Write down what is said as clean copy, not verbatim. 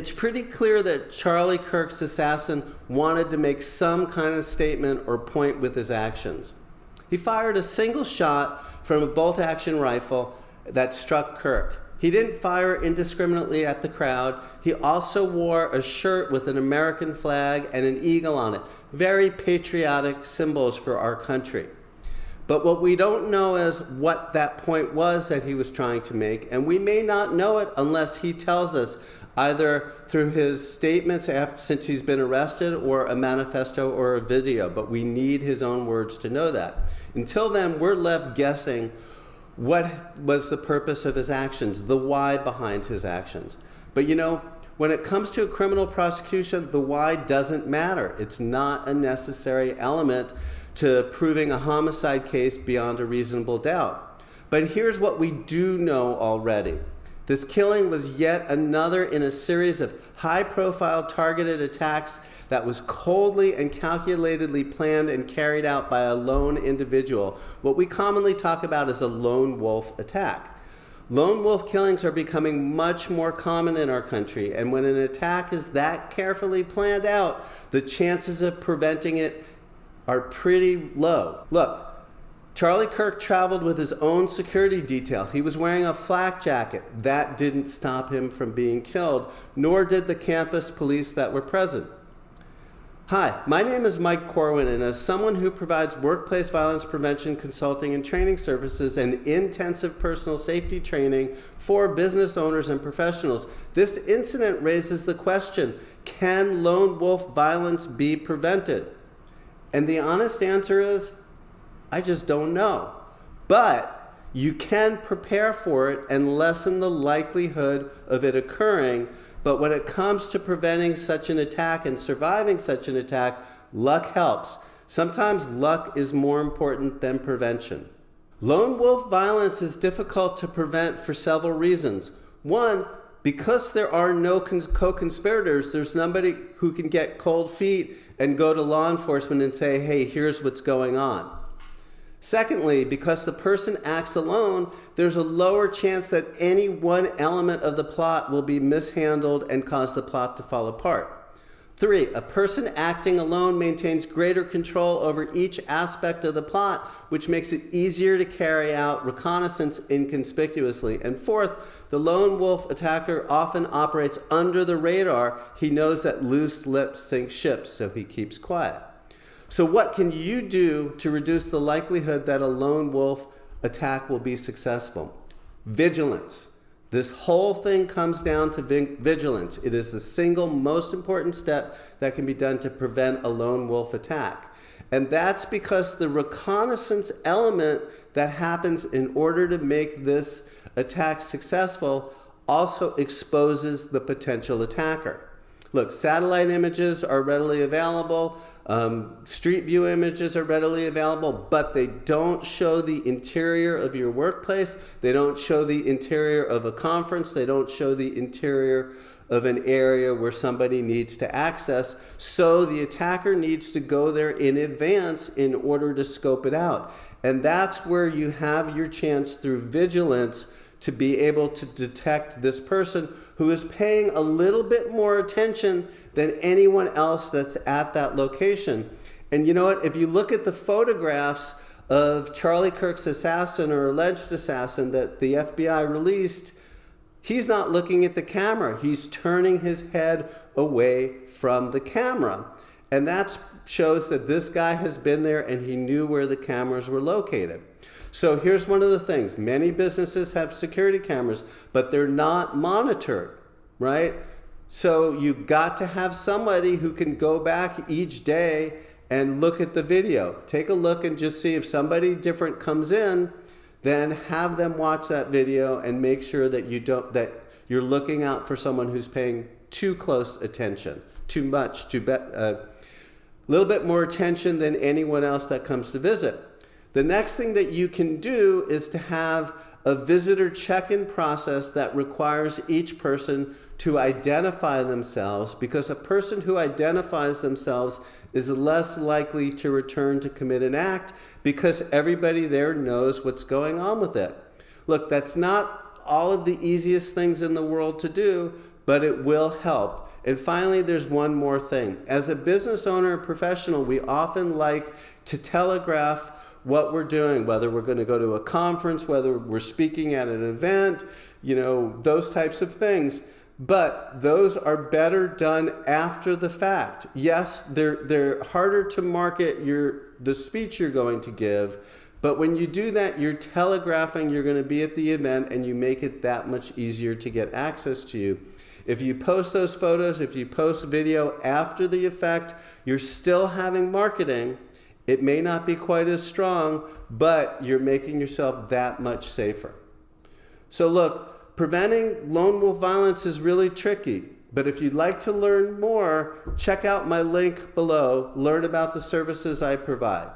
It's pretty clear that Charlie Kirk's assassin wanted to make some kind of statement or point with his actions. He fired a single shot from a bolt-action rifle that struck Kirk. He didn't fire indiscriminately at the crowd. He also wore a shirt with an American flag and an eagle on it. Very patriotic symbols for our country. But what we don't know is what that point was that he was trying to make, and we may not know it unless he tells us, either through his statements since he's been arrested or a manifesto or a video. But we need his own words to know that. Until then, we're left guessing what was the purpose of his actions, the why behind his actions. But you know, when it comes to a criminal prosecution, the why doesn't matter. It's not a necessary element to proving a homicide case beyond a reasonable doubt. But here's what we do know already. This killing was yet another in a series of high-profile targeted attacks that was coldly and calculatedly planned and carried out by a lone individual, what we commonly talk about as a lone wolf attack. Lone wolf killings are becoming much more common in our country, and when an attack is that carefully planned out, the chances of preventing it are pretty low. Look, Charlie Kirk traveled with his own security detail. He was wearing a flak jacket. That didn't stop him from being killed, nor did the campus police that were present. Hi, my name is Mike Corwin, and as someone who provides workplace violence prevention consulting and training services and intensive personal safety training for business owners and professionals, this incident raises the question, can lone wolf violence be prevented? And the honest answer is, I just don't know. But you can prepare for it and lessen the likelihood of it occurring. But when it comes to preventing such an attack and surviving such an attack, luck helps. Sometimes luck is more important than prevention. Lone wolf violence is difficult to prevent for several reasons. One, because there are no co-conspirators, there's nobody who can get cold feet and go to law enforcement and say, hey, here's what's going on. Secondly, because the person acts alone, there's a lower chance that any one element of the plot will be mishandled and cause the plot to fall apart. 3, a person acting alone maintains greater control over each aspect of the plot, which makes it easier to carry out reconnaissance inconspicuously. And 4th, the lone wolf attacker often operates under the radar. He knows that loose lips sink ships, so he keeps quiet. So what can you do to reduce the likelihood that a lone wolf attack will be successful? Vigilance. This whole thing comes down to vigilance. It is the single most important step that can be done to prevent a lone wolf attack. And that's because the reconnaissance element that happens in order to make this attack successful also exposes the potential attacker. Look, satellite images are readily available. Street view images are readily available, but they don't show the interior of your workplace. They don't show the interior of a conference. They don't show the interior of an area where somebody needs to access. So the attacker needs to go there in advance in order to scope it out. And that's where you have your chance through vigilance to be able to detect this person who is paying a little bit more attention than anyone else that's at that location. And you know what? If you look at the photographs of Charlie Kirk's assassin or alleged assassin that the FBI released, he's not looking at the camera. He's turning his head away from the camera. And that shows that this guy has been there and he knew where the cameras were located. So here's one of the things. Many businesses have security cameras, but they're not monitored, right? So you've got to have somebody who can go back each day and look at the video. Take a look and just see if somebody different comes in, then have them watch that video and make sure that you're looking out for someone who's paying too close attention, too much, a little bit more attention than anyone else that comes to visit. The next thing that you can do is to have a visitor check-in process that requires each person to identify themselves, because a person who identifies themselves is less likely to return to commit an act because everybody there knows what's going on with it. Look, that's not all of the easiest things in the world to do, but it will help. And finally, there's one more thing. As a business owner or professional, we often like to telegraph what we're doing, whether we're going to go to a conference, whether we're speaking at an event, those types of things. But those are better done after the fact. Yes, they're harder to market the speech you're going to give, but when you do that, you're telegraphing you're going to be at the event, and you make it that much easier to get access to you. If you post those photos, if you post video after the effect, you're still having marketing. It may not be quite as strong, but you're making yourself that much safer. So look, preventing lone wolf violence is really tricky, but if you'd like to learn more, check out my link below, learn about the services I provide.